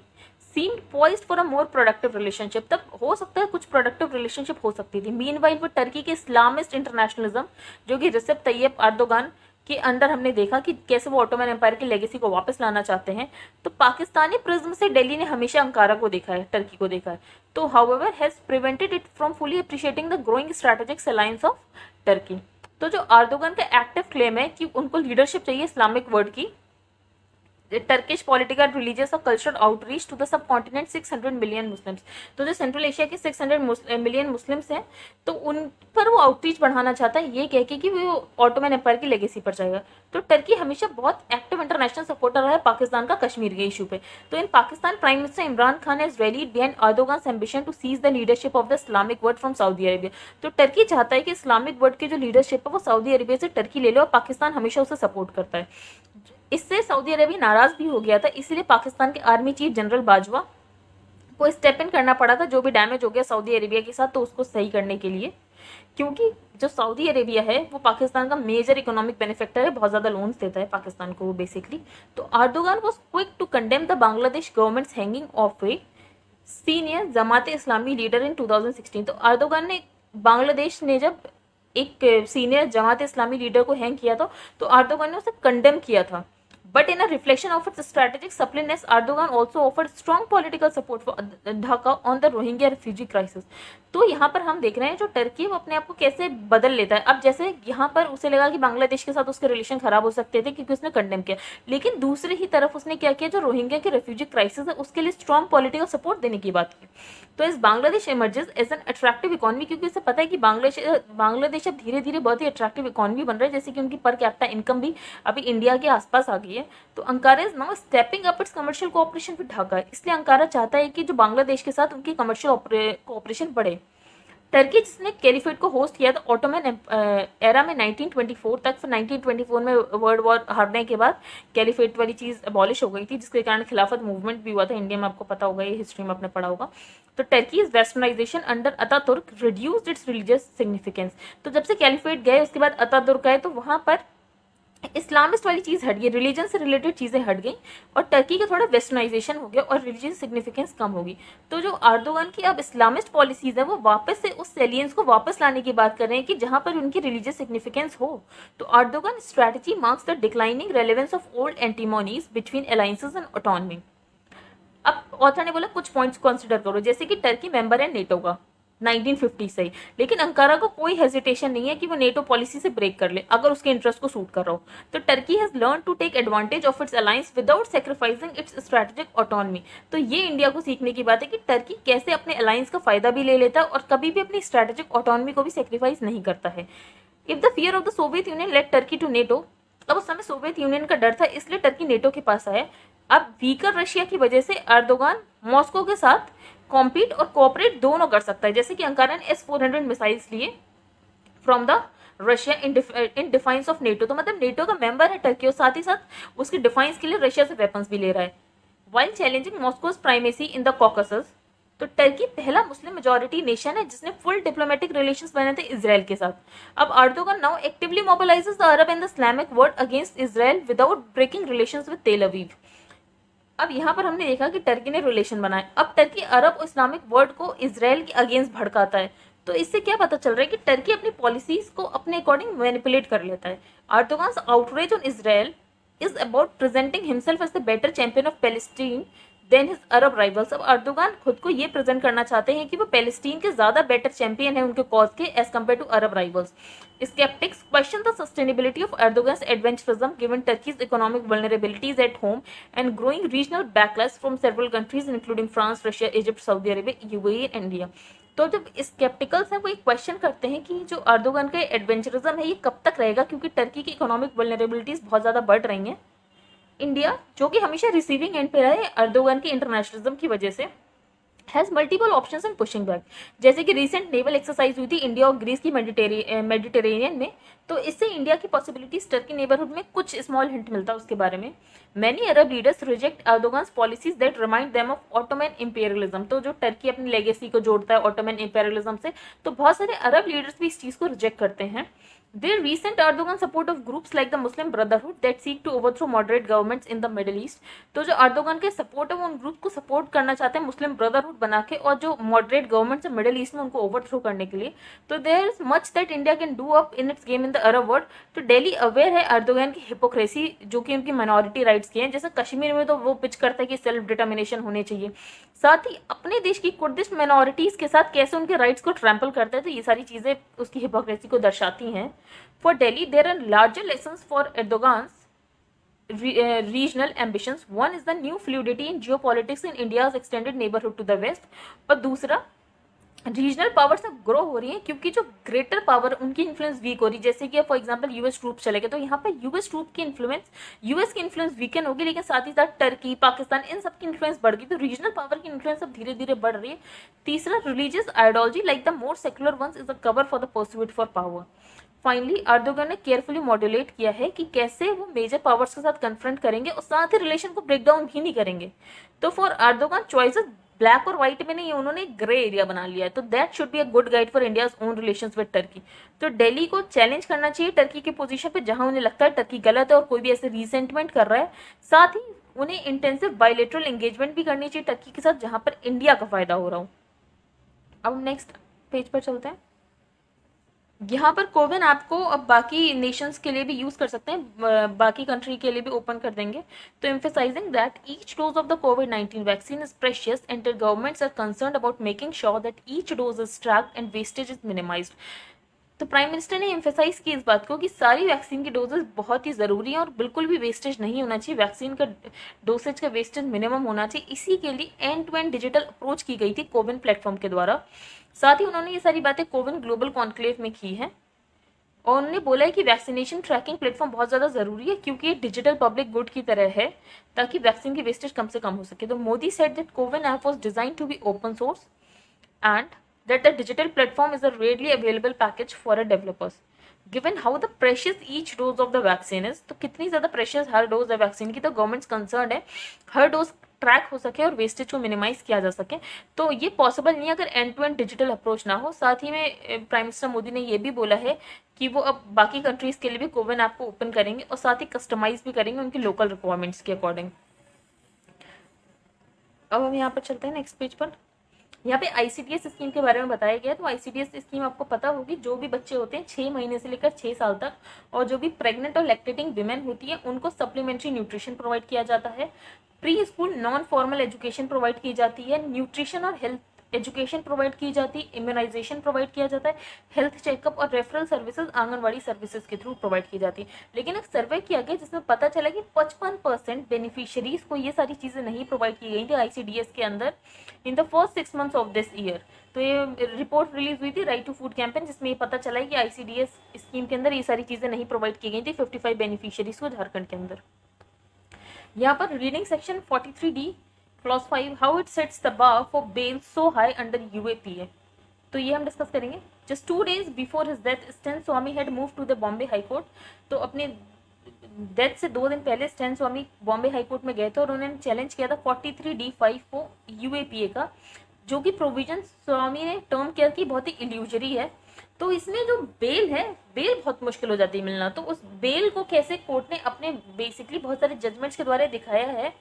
seemed poised for a more productive relationship। तब हो सकता है कुछ प्रोडक्टिव रिलेशनशिप हो सकती थी। मीनवाइल वो टर्की के इस्लामिस्ट इंटरनेशनलिज्म, जो कि रिसेप तैयब एर्दोगान के अंदर हमने देखा कि कैसे वो ऑटोमन एम्पायर की लेगेसी को वापस लाना चाहते हैं। तो पाकिस्तानी प्रिज्म से दिल्ली ने हमेशा अंकारा को देखा है, टर्की को देखा है। तो however has prevented it from fully appreciating the growing strategic alliance of Turkey. तो जो एर्दोगन का एक्टिव क्लेम है कि उनको लीडरशिप चाहिए इस्लामिक वर्ल्ड की, टर्किश पॉलिटिकल, रिलीजियस और cultural outreach to the subcontinent 600 million Muslims. तो जो सेंट्रल एशिया के 600 मिलियन मुस्लिम्स हैं, तो उन पर वो आउटरीच बढ़ाना चाहता है, ये कह के कि वो ऑटोमन एम्पायर की लेगेसी पर जाएगा। तो टर्की हमेशा बहुत एक्टिव इंटरनेशनल सपोर्टर रहा है पाकिस्तान का कश्मीर के इशू पे। तो in Pakistan prime minister Imran Khan has rallied behind Erdogan's ambition to seize the leadership of the Islamic world from Saudi Arabia. तो टर्की चाहता है कि इस्लामिक वर्ल्ड की जो लीडरशिप है वो सऊदी अरेबिया से टर्की ले लो, और पाकिस्तान हमेशा उसे सपोर्ट करता है। इससे सऊदी अरेबिया नाराज भी हो गया था, इसीलिए पाकिस्तान के आर्मी चीफ जनरल बाजवा को स्टेप इन करना पड़ा था, जो भी डैमेज हो गया सऊदी अरेबिया के साथ तो उसको सही करने के लिए, क्योंकि जो सऊदी अरेबिया है वो पाकिस्तान का मेजर इकोनॉमिक बेनिफिक्टर है, बहुत ज़्यादा लोन्स देता है पाकिस्तान को बेसिकली। तो Erdogan was quick to condemn the Bangladesh government's hanging of a senior Jamaat Islami leader in 2016। तो अर्दोगान ने, बांग्लादेश ने जब एक सीनियर जमात इस्लामी लीडर को हैंग किया था, तो अर्दोगान ने उसे कंडेम किया था। But in a reflection of its strategic suppleness, Erdogan also offered strong political support for Dhaka on the Rohingya refugee crisis. तो यहाँ पर हम देख रहे हैं जो टर्की है वो अपने आप को कैसे बदल लेता है। अब जैसे यहाँ पर उसे लगा कि बांग्लादेश के साथ उसके रिलेशन खराब हो सकते थे क्योंकि उसने कंडेम किया, लेकिन दूसरी ही तरफ उसने क्या किया, जो रोहिंग्या के रेफ्यूजी क्राइसिस है उसके लिए स्ट्रॉन्ग पॉलिटिकल सपोर्ट देने की बात की। तो इस Bangladesh emerges as an attractive economy, क्योंकि उसे पता है कि बांग्लादेश अब धीरे धीरे बहुत ही अट्रैक्टिव इकोनॉमी बन रहा है, जैसे कि उनकी पर कैपिटा इनकम भी अभी इंडिया के आसपास आ गई है। तो Ankara is now stepping up it's commercial cooperation with Dhaka. इसलिए अंकारा चाहता है कि जो बांग्लादेश के साथ उनकी कमर्शियल कोऑपरेशन बढ़े। टर्की जिसने कैलिफेट को होस्ट किया था ऑटोमन एरा में 1924 तक, फिर 1924 में वर्ल्ड वॉर हारने के बाद कैलिफेट वाली चीज़ अबॉलिश हो गई थी, जिसके कारण खिलाफत मूवमेंट भी हुआ था इंडिया में, आपको पता होगा, ये हिस्ट्री में आपने पढ़ा होगा। तो Turkey is westernisation under Ataturk reduced its religious significance. तो जब से कैलिफेट गए उसके बाद अतातुर्क आए, तो वहाँ पर इस्लामिस्ट वाली चीज़ हट गई, रिलीजन से रिलेटेड चीज़ें हट गई और टर्की का थोड़ा वेस्टर्नाइजेशन हो गया और रिलीजियस सिग्निफिकेंस कम होगी। तो जो अर्दोगान की अब इस्लामिस्ट पॉलिसीज है वो वापस से उस सेलियंस को वापस लाने की बात कर रहे हैं कि जहां पर उनकी रिलीजियस सिग्निफिकेंस हो। तो Erdogan strategy marks the declining relevance of old antinomies between alliances and autonomy. अब ऑथर ने बोला कुछ पॉइंट्स कंसिडर करो, जैसे कि टर्की मेंबर है नेटो का 1950 से ही, लेकिन अंकारा को कोई हेजिटेशन नहीं है कि वो नेटो पॉलिसी से ब्रेक कर ले अगर उसके इंटरेस्ट को सूट कर रहा हो। तो Turkey has learn to take advantage of its alliance without sacrificing its strategic autonomy. तो ये इंडिया को सीखने की बात है कि टर्की कैसे अपने अलायंस का फायदा भी ले लेता है और कभी भी अपनी स्ट्रेटेजिक ऑटोनॉमी को भी सैक्रिफाइस नहीं करता है। If the fear of the Soviet Union let Turkey to NATO, अब उस समय सोवियत यूनियन का डर था इसलिए टर्की नेटो के पास आया। अब वीकर रशिया की वजह से अर्दोगान मॉस्को के साथ कॉम्पीट और कोऑपरेट दोनों कर सकता है, जैसे कि अंकारा ने S-400 मिसाइल्स लिए from the Russia in defines of NATO. तो मतलब नेटो का मेंबर है टर्की और साथ ही साथ उसकी डिफाइंस के लिए रशिया से वेपन्स भी ले रहा है, while challenging Moscow's primacy in the Caucasus. तो टर्की पहला मुस्लिम मेजॉरिटी नेशन है जिसने फुल डिप्लोमेटिक रिलेशंस बनाए थे इजराइल के साथ। अब Erdogan now actively mobilises the Arab and the Islamic world against Israel without breaking relations with Tel Aviv. अब यहाँ पर हमने देखा कि टर्की ने रिलेशन बनाए, अब टर्की अरब और इस्लामिक वर्ल्ड को इजराइल के अगेंस्ट भड़काता है। तो इससे क्या पता चल रहा है कि टर्की अपनी पॉलिसीज को अपने अकॉर्डिंग मैनिपुलेट कर लेता है। Erdogan's outrage on Israel is about presenting himself as the better champion of Palestine than his Arab rivals. अब अर्दोगान खुद को ये प्रेजेंट करना चाहते हैं कि वो पैलेस्टीन के ज्यादा बेटर चैंपियन है उनके कॉज के as compared to Arab rivals. Skeptics question the sustainability of Erdogan's adventurism given Turkey's economic vulnerabilities at home and growing regional backlash from several countries including France, Russia, Egypt, Saudi Arabia, UAE and India। तो जब स्केप्टिकल्स हैं वो एक question करते हैं कि जो Erdogan का एडवेंचरिज्म है ये कब तक रहेगा, क्योंकि टर्की की इकोनॉमिक वल्नरेबिलिटीज बहुत ज़्यादा बढ़ रही हैं। इंडिया जो कि हमेशा रिसीविंग एंड पे रहा है अर्दोगान के इंटरनेशनलिज्म की वजह से, has multiple options in pushing back. जैसे कि रिसेंट नेवल एक्सरसाइज हुई थी इंडिया और ग्रीस की मेडिटेरेनियन में, तो इससे इंडिया की पॉसिबिलिटीज टर्की नेबरहुड में कुछ स्मॉल हिंट मिलता है उसके बारे में। Many Arab leaders reject Erdogan's policies that remind them of Ottoman imperialism. तो जो टर्की अपनी लेगेसी को जोड़ता है ऑटोमन इंपेरियलिज्म से, तो बहुत सारे अरब लीडर्स भी इस चीज़ को रिजेक्ट करते हैं। Their recent Erdogan support of groups like the Muslim Brotherhood that seek to overthrow moderate governments in the Middle East। तो जो अर्दोगान के सपोर्ट है वो उन ग्रुप को सपोर्ट करना चाहते हैं मुस्लिम ब्रदरहुड बना के, और जो मॉडरेट गवर्नमेंट्स है मिडिल ईस्ट में उनको ओवरथ्रो करने के लिए। तो there is much that India can do up in its game in the Arab world. तो दिल्ली अवेयर है अर्दोगान की हिपोक्रेसी जो कि उनकी माइनॉरिटी राइट्स की हैं, जैसे कश्मीर में तो वो पिच करता है कि सेल्फ डिटर्मिनेशन होने चाहिए, साथ ही अपने देश की कुर्दिश माइनॉरिटीज के साथ कैसे उनके राइट्स को ट्रैम्पल करता है। तो ये सारी चीज़ें उसकी हिपोक्रेसी को दर्शाती हैं। For Delhi, there are larger lessons for Erdogan's regional ambitions. One is the new fluidity in geopolitics in India's extended neighborhood to the west, और दूसरा रीजनल पावर सब ग्रो हो रही है क्योंकि जो ग्रेटर पावर उनकी इन्फ्लुएंस वीक हो रही है, जैसे कि फॉर एग्जांपल यूएस ट्रूप चले गए तो यहाँ पे यूएस ट्रूप की इन्फ्लुएंस, यूएस की इन्फ्लुएंस वीकन होगी, लेकिन साथ ही साथ टर्की, पाकिस्तान, इन सब की इन्फ्लुएंस बढ़ गई, तो रीजनल पावर की इन्फ्लुएंस अब धीरे धीरे बढ़ रही है। तीसरा, religious ideology like the more secular ones is a cover for the pursuit for power. Finally Erdogan ने केयरफुली मॉड्यूलेट किया है कि कैसे वो मेजर पावर्स के साथ कन्फ्रंट करेंगे और साथ ही रिलेशन को ब्रेक डाउन भी नहीं करेंगे। तो फॉर अर्दोगन चॉइसेस ब्लैक और व्हाइट में नहीं, उन्होंने ग्रे एरिया बना लिया है, तो that should be a good guide for India's own relations with Turkey. तो दिल्ली को चैलेंज करना चाहिए टर्की की पोजीशन पे जहां उन्हें लगता है टर्की गलत है और कोई भी ऐसे रिसेंटमेंट कर रहा है, साथ ही उन्हें इंटेंसिव बायलेटरल एंगेजमेंट भी करनी चाहिए टर्की के साथ जहां पर इंडिया का फायदा हो रहा हो। अब नेक्स्ट पेज पर चलते हैं। यहाँ पर कोविन ऐप को अब बाकी नेशंस के लिए भी यूज कर सकते हैं, बाकी कंट्री के लिए भी ओपन कर देंगे। तो emphasising that each dose of the कोविड-19 vaccine is precious and the governments are concerned about making sure that each dose is tracked and wastage is minimised. तो प्राइम मिनिस्टर ने एम्फेसाइज की इस बात को कि सारी वैक्सीन की डोजेज बहुत ही ज़रूरी है और बिल्कुल भी वेस्टेज नहीं होना चाहिए, वैक्सीन का डोसेज का वेस्टेज मिनिमम होना चाहिए। इसी के लिए end to end digital approach की गई थी कोविन प्लेटफॉर्म के द्वारा। साथ ही उन्होंने ये सारी बातें कोविन ग्लोबल कॉन्क्लेव में की है और उन्होंने बोला है कि वैक्सीनेशन ट्रैकिंग प्लेटफॉर्म बहुत ज़्यादा ज़रूरी है क्योंकि ये डिजिटल पब्लिक गुड की तरह है ताकि वैक्सीन की वेस्टेज कम से कम हो सके। तो Modi said that CoWIN app was designed to be open source and that the digital platform is a readily available package for a developers. Given how the precious each dose of the vaccine is, तो कितनी ज़्यादा precious हर dose है vaccine की, तो governments concern है हर dose track हो सके और वेस्टेज को मिनिमाइज किया जा सके। तो ये पॉसिबल नहीं है अगर end to end digital approach ना हो। साथ ही में प्राइम मिनिस्टर मोदी ने ये भी बोला है कि वो अब बाकी कंट्रीज के लिए भी कोविन ऐप को ओपन करेंगे और साथ ही कस्टमाइज भी करेंगे उनकी लोकल रिक्वायरमेंट्स के अकॉर्डिंग। अब हम यहाँ पर चलते हैं नेक्स्ट पेज पर। यहाँ पे आईसीडीएस स्कीम के बारे में बताया गया। तो आईसीडीएस स्कीम आपको पता होगी, जो भी बच्चे होते हैं 6 महीने से लेकर 6 साल तक और जो भी प्रेग्नेंट और लैक्टेटिंग विमेन होती है उनको सप्लीमेंट्री न्यूट्रिशन प्रोवाइड किया जाता है, pre school non formal education provide की जाती है, न्यूट्रिशन और हेल्थ एजुकेशन प्रोवाइड की जाती है, इम्यूनाइजेशन प्रोवाइड किया जाता है, हेल्थ चेकअप और रेफरल सर्विसेज आंगनवाड़ी सर्विसेज के थ्रू प्रोवाइड की जाती है। लेकिन एक सर्वे किया गया जिसमें पता चला कि 55% बेनिफिशियरीज को ये सारी चीज़ें नहीं प्रोवाइड की गई थी आईसीडीएस के अंदर in the first 6 months of this year. तो ये रिपोर्ट रिलीज हुई थी राइट टू फूड कैंपेन, जिसमें ये पता चला है कि आईसीडीएस स्कीम के अंदर ये सारी चीज़ें नहीं प्रोवाइड की गई थी 55 बेनिफिशियरीज को झारखंड के अंदर। यहाँ पर reading section 43D clause 5 how it sets the bar for bail so high under UAPA. तो ये हम डिस्कस करेंगे। Just 2 days before his death Stan Swamy had move to the Bombay high Court. तो अपने डेथ से 2 दिन पहले Stan Swamy Bombay high Court में गए थे और उन्होंने चैलेंज किया था 43D5 को यूएपीए का, जो कि प्रोविजन स्वामी ने टर्म किया कि बहुत ही इल्यूजरी है। तो इसमें जो बेल है, बेल बहुत मुश्किल हो जाती है मिलना। तो उस बेल को कैसे कोर्ट ने अपने बेसिकली बहुत सारे जजमेंट्स के द्वारा दिखाया है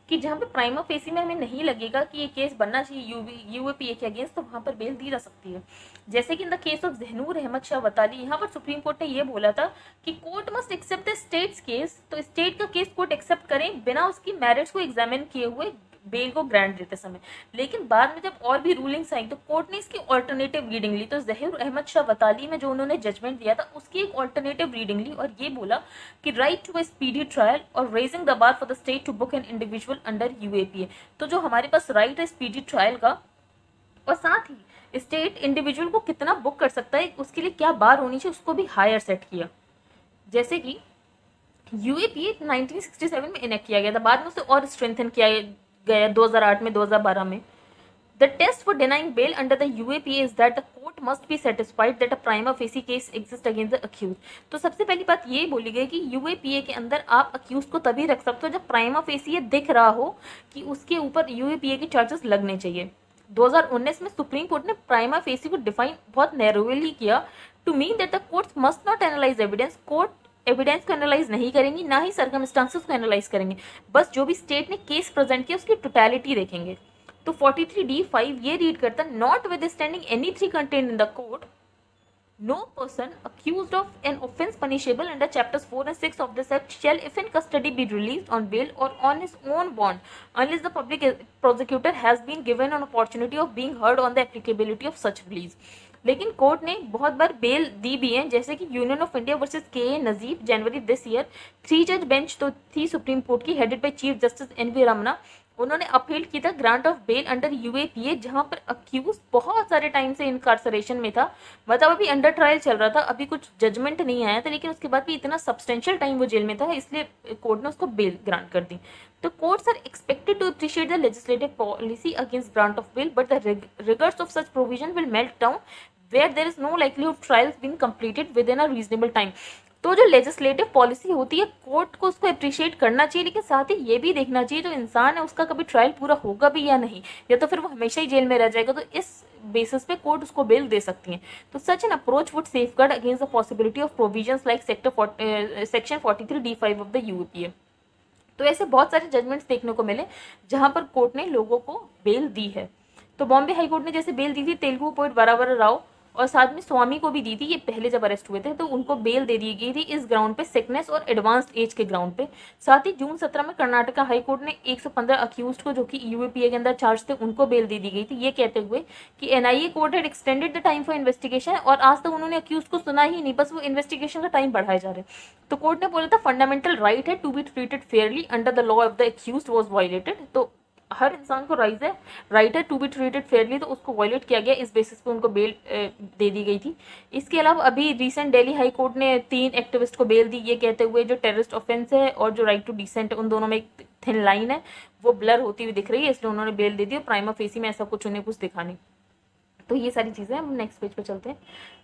कि जहाँ पे प्राइमा फेसी में हमें नहीं लगेगा कि ये केस बनना चाहिए यूएपीए के अगेंस्ट, तो वहाँ पर बेल दी जा सकती है। जैसे कि in the case of Zahoor Ahmad Shah Watali, यहाँ पर सुप्रीम कोर्ट ने ये बोला था कि court must accept the state's case. तो स्टेट का केस कोर्ट एक्सेप्ट करें बिना उसकी मेरिट्स को एग्जामिन किए हुए बेल को ग्रांट देते समय। लेकिन बाद में जब और भी रूलिंग्स आई तो कोर्ट ने इसकी ऑल्टरनेटिव रीडिंग ली। तो जहीर अहमद शाह वताली में जो उन्होंने जजमेंट दिया था उसकी एक ऑल्टरनेटिव रीडिंग ली और ये बोला कि right to a speedy trial और raising the bar for the state to book an individual under UAPA. तो जो हमारे पास राइट है स्पीडी ट्रायल का, और साथ ही स्टेट इंडिविजुअल को कितना बुक कर सकता है, उसके लिए क्या बार होनी चाहिए, उसको भी हायर सेट किया। जैसे कि यूएपीए 1967 में इनेक्ट किया गया था, बाद में उसे और स्ट्रेंथन किया गया 2008 में, 2012 में। The test for denying bail under the UAPA is that the court must be satisfied that a prima facie case exists against the accused। तो सबसे पहली बात ये बोली गई कि UAPA के अंदर आप अक्यूज को तभी रख सकते हो जब प्राइमा फेसी ये दिख रहा हो कि उसके ऊपर UAPA के चार्जेस लगने चाहिए। 2019 में सुप्रीम कोर्ट ने प्राइमा फेसी को डिफाइन बहुत नैरोली किया to mean that the courts must not analyse evidence. Court evidence को एनालाइज नहीं करेंगी, ना ही सर्कमस्टांसेस को एनालाइज करेंगे, बस जो भी स्टेट ने केस प्रेजेंट किया उसकी टोटलिटी देखेंगे। तो 43D5 ये रीड करता, notwithstanding any 3 content in the court, no person accused of an offence punishable under chapters 4 and 6 of this act shall if in custody be released on bail और on his own bond unless the public prosecutor has been given an opportunity of being heard on the applicability of such release। लेकिन court ने बहुत बार bell दी भी है, जैसे कि union of India versus के नजीब जनवरी this year. 3 जज बेंच तो थी सुप्रीम कोर्ट की, headed by Chief Justice N V Ramana. उन्होंने अपील की था grant of bail under UAPA, जहां पर अक्यूज बहुत सारे टाइम से इनकार्सरेशन में था, मतलब अभी अंडर ट्रायल चल रहा था, अभी कुछ जजमेंट नहीं आया था, लेकिन उसके बाद भी इतना सब्सटेंशियल टाइम वो जेल में था, इसलिए कोर्ट ने उसको बेल ग्रांट कर दी। The courts are expected to appreciate the legislative policy against grant of bail, but the rigors of such provision will melt down where there is no likelihood of trials being completed within a reasonable time. तो जो legislative policy होती है, court को उसको appreciate करना चाहिए, लेकिन साथ ही ये भी देखना चाहिए जो इंसान है उसका कभी ट्रायल पूरा होगा भी या नहीं, या तो फिर वो हमेशा ही जेल में रह जाएगा। तो इस बेसिस पे कोर्ट उसको बेल दे सकती है। तो such an approach would safeguard against the possibility of provisions like section 43D5 of the UPA. तो ऐसे बहुत सारे जजमेंट्स देखने को मिले जहां पर कोर्ट ने लोगों को बेल दी है। तो बॉम्बे हाई कोर्ट ने जैसे बेल दी थी तेलुगु पोएट वरावर राव, और साथ में स्वामी को भी दी थी, ये पहले जब अरेस्ट हुए थे तो उनको बेल दे दी गई थी इस ग्राउंड पे, सिकनेस और एडवांस्ड एज के ग्राउंड पे। साथ ही जून 17 में कर्नाटका हाई कोर्ट ने 115 अक्यूज को जो कि यूएपीए के अंदर चार्ज थे उनको बेल दे दी गई थी, ये कहते हुए कि NIA court had extended the time for investigation, और आज तक उन्होंने अक्यूज को सुना ही नहीं, बस वो इन्वेस्टिगेशन का टाइम बढ़ाए जा रहे। तो कोर्ट ने बोला था फंडामेंटल राइट है to be treated fairly under the law of the accused was violated. तो हर इंसान को राइट है टू बी ट्रीटेड फेयरली, तो उसको वायलेट किया गया, इस बेसिस पे उनको बेल दे दी गई थी। इसके अलावा अभी रिसेंट दिल्ली हाई कोर्ट ने 3 एक्टिविस्ट को बेल दी, ये कहते हुए जो टेररिस्ट ऑफेंस है और जो राइट टू डिसेंट उन दोनों में एक थिन लाइन है, वो ब्लर होती हुई दिख रही है, इसलिए उन्होंने बेल दे दी, और प्राइमा फेसी में ऐसा कुछ उन्हें कुछ दिखा नहीं। तो ये सारी चीजें हम नेक्स्ट पेज पे चलते हैं।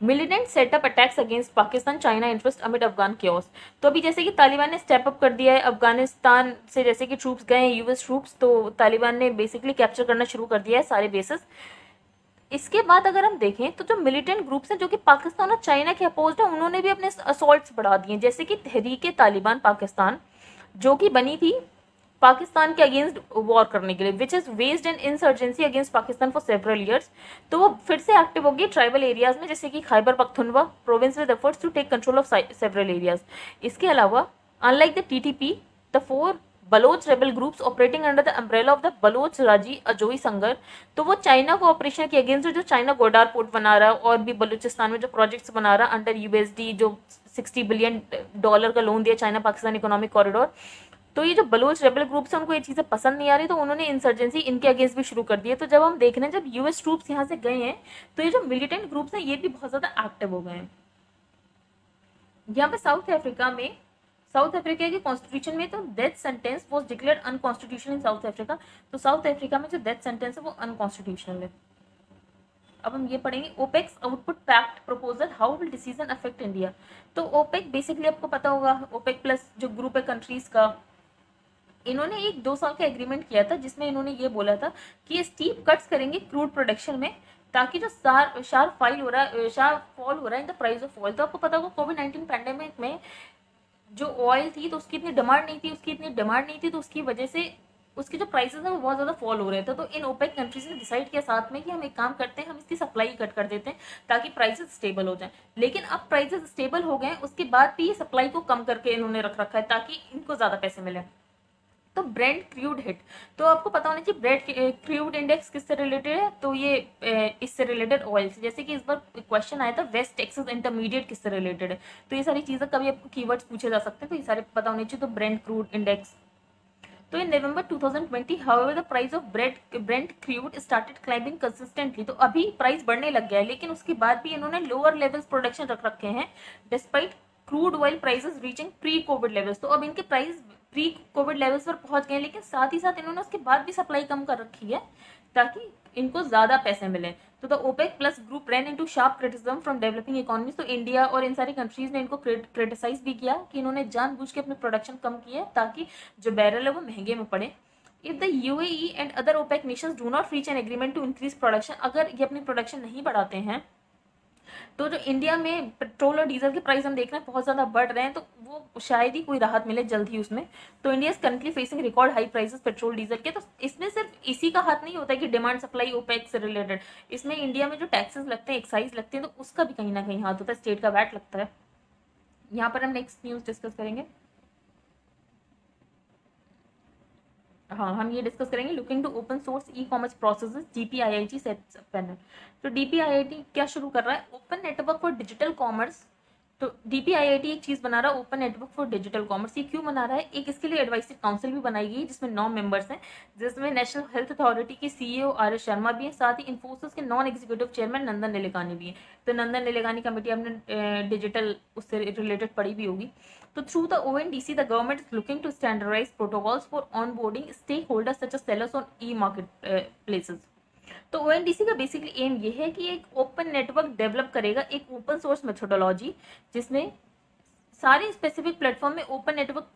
Militant setup attacks against Pakistan China interest amid Afghan chaos. तो अभी जैसे कि तालिबान ने स्टेप अप कर दिया है, अफगानिस्तान से जैसे कि ट्रूप्स गए हैं यूएस ट्रूप्स, तो तालिबान ने बेसिकली कैप्चर करना शुरू कर दिया है सारे बेसेस। इसके बाद अगर हम देखें तो जो मिलिटेंट ग्रुप्स हैं जो कि पाकिस्तान और चाइना के अपोज है, उन्होंने भी अपने असॉल्ट्स बढ़ा दिए, जैसे कि तहरीक तालिबान पाकिस्तान जो कि बनी थी पाकिस्तान के अगेंस्ट वॉर करने के लिए, which is based in insurgency against Pakistan for several years. तो वो फिर से एक्टिव होगी ट्राइबल एरियाज में, जैसे कि Khyber Pakhtunkhwa province with efforts to take control of several areas. इसके अलावा unlike the TTP, the 4 Baloch rebel groups operating under the umbrella of the Baloch Raji Aajoi संगर, तो वो चाइना को ऑपरेशन के अगेंस्ट जो चाइना गोडार पोर्ट बना रहा है और भी बलूचिस्तान में जो प्रोजेक्ट्स बना रहा है अंडर यूएसडी, जो $60 बिलियन का लोन दिया चाइना पाकिस्तान इकोनॉमिक कॉरिडोर। तो ये जो बलोच रेबल ग्रुप्स हैं उनको ये चीज़ें पसंद नहीं आ रही, तो उन्होंने इंसर्जेंसी इनके अगेंस्ट भी शुरू कर दी है। तो जब हम देख रहे हैं जब यूएस ट्रूप्स यहाँ से गए हैं, तो ये जो मिलिटेंट ग्रुप्स हैं ये भी बहुत ज़्यादा एक्टिव हो गए हैं। यहाँ पे साउथ अफ्रीका के कॉन्स्टिट्यूशन में तो death sentence was declared unconstitutional in south Africa. तो साउथ अफ्रीका में जो डेथ सेंटेंस है वो अनकॉन्स्टिट्यूशनल है। अब हम ये पढ़ेंगे OPEC's output pact proposal, how will decision affect India. तो ओपेक बेसिकली आपको पता होगा, ओपेक प्लस जो ग्रुप है कंट्रीज का, इन्होंने एक 2 साल का एग्रीमेंट किया था जिसमें इन्होंने ये बोला था कि स्टीप कट्स करेंगे क्रूड प्रोडक्शन में, ताकि जो शार्प फॉल हो रहा है in the price of oil. तो आपको पता होगा कोविड-19 पैंडेमिक में जो ऑयल थी तो उसकी इतनी डिमांड नहीं थी, तो उसकी वजह से उसके जो प्राइसेस है वो बहुत ज़्यादा फॉल हो रहे थे। तो इन ओपेक कंट्रीज ने डिसाइड किया साथ में कि हम एक काम करते हैं, हम इसकी सप्लाई कट कर देते हैं ताकि प्राइसेस स्टेबल हो जाएं। लेकिन अब प्राइसेस स्टेबल हो गए, उसके बाद भी ये सप्लाई को कम करके इन्होंने रख रखा है ताकि इनको ज़्यादा पैसे मिले। तो ब्रेंट क्रूड हिट, तो आपको पता होना चाहिए ब्रेंट क्रूड इंडेक्स किससे रिलेटेड है, तो ये इससे रिलेटेड ऑयल से। जैसे कि इस बार क्वेश्चन आया था वेस्ट टेक्सास इंटरमीडिएट किससे रिलेटेड है, तो ये सारी चीज़ें कभी आपको कीवर्ड्स पूछे जा सकते हैं, तो ये सारे पता होने चाहिए। तो ब्रेंट क्रूड इंडेक्स, तो इन नवंबर 2020 however the price of Brent crude started climbing consistently. तो अभी प्राइस बढ़ने लग गया है, लेकिन उसके बाद भी इन्होंने लोअर लेवल्स प्रोडक्शन रख रखे हैं despite crude oil prices reaching pre Covid levels. तो अब इनके प्राइस प्री कोविड लेवल्स पर पहुंच गए, लेकिन साथ ही साथ इन्होंने उसके बाद भी सप्लाई कम कर रखी है ताकि इनको ज्यादा पैसे मिले। तो the OPEC plus group ran into sharp criticism from developing economies. तो इंडिया और इन सारी कंट्रीज ने इनको क्रिटिसाइज भी किया कि इन्होंने जानबूझ के अपने प्रोडक्शन कम किए ताकि जो बैरल है वो महंगे में पड़े। If the UAE and other OPEC nations do not reach an agreement to increase production, अगर ये अपनी प्रोडक्शन नहीं बढ़ाते हैं तो जो इंडिया में पेट्रोल और डीजल के प्राइस हम देख रहे हैं बहुत ज़्यादा बढ़ रहे हैं, तो वो शायद ही कोई राहत मिले जल्द ही उसमें। तो India is currently facing record high prices petrol diesel के। तो इसमें सिर्फ इसी का हाथ नहीं होता है कि डिमांड सप्लाई ओपेक से रिलेटेड, इसमें इंडिया में जो टैक्सेस लगते हैं, एक्साइज लगते हैं, तो उसका भी कहीं ना कहीं हाथ होता है, स्टेट का वैट लगता है। यहाँ पर हम नेक्स्ट न्यूज़ डिस्कस करेंगे। हाँ, हम ये डिस्कस करेंगे looking to open source e commerce processes DPIIT sets panel. तो DPIIT क्या शुरू कर रहा है, open network for digital commerce. तो DPIIT एक चीज बना रहा है, open network for digital commerce. ये क्यों बना रहा है, एक इसके लिए एडवाइजरी काउंसिल भी बनाई गई जिसमें 9 मेंबर्स हैं, जिसमें नेशनल हेल्थ अथॉरिटी के CEO RS शर्मा भी हैं, साथ ही इन्फोसिस के नॉन एग्जीक्यूटिव चेयरमैन नंदन निलेकानी भी हैं। तो नंदन निलेकानी कमेटी आपने डिजिटल उससे रिलेटेड पढ़ी भी होगी। तो through the ONDC, the government is looking to standardize protocols for onboarding stakeholders such as sellers on e-market places. तो ONDC का बेसिकली एम ये है कि एक ओपन नेटवर्क डेवलप करेगा, एक ओपन सोर्स मेथोडोलॉजी जिसमें सारे स्पेसिफिक प्लेटफॉर्म में ओपन नेटवर्क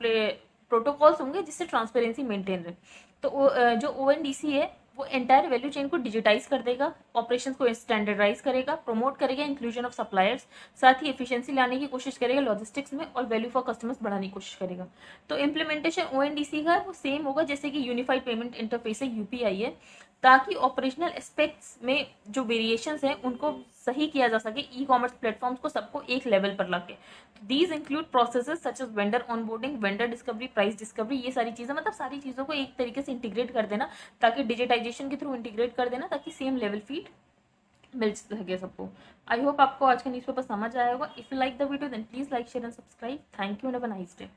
प्रोटोकॉल्स होंगे जिससे ट्रांसपेरेंसी मेंटेन रहे। तो जो ONDC है वो एंटायर वैल्यू चेन को डिजिटाइज कर देगा, ऑपरेशंस को स्टैंडर्डाइज करेगा, प्रमोट करेगा इंक्लूजन ऑफ सप्लायर्स, साथ ही एफिशिएंसी लाने की कोशिश करेगा लॉजिस्टिक्स में, और वैल्यू फॉर कस्टमर्स बढ़ाने की कोशिश करेगा। तो इम्प्लीमेंटेशन ONDC का वो सेम होगा जैसे कि यूनिफाइड पेमेंट इंटरफेस है, UPI है, ताकि ऑपरेशनल एस्पेक्ट्स में जो वेरिएशंस हैं उनको सही किया जा सके, ई कॉमर्स प्लेटफॉर्म्स को सबको एक लेवल पर लाके। These include processes such as vendor onboarding, vendor discovery, price discovery, ये सारी चीज़ें, मतलब सारी चीज़ों को एक तरीके से इंटीग्रेट कर देना, ताकि डिजिटाइजेशन के थ्रू इंटीग्रेट कर देना ताकि सेम लेवल फीड मिल सके सबको। आई होप आपको आज का न्यूज़पेपर समझ आया होगा। If you like the video then please like share and subscribe. Thank you and have a nice day.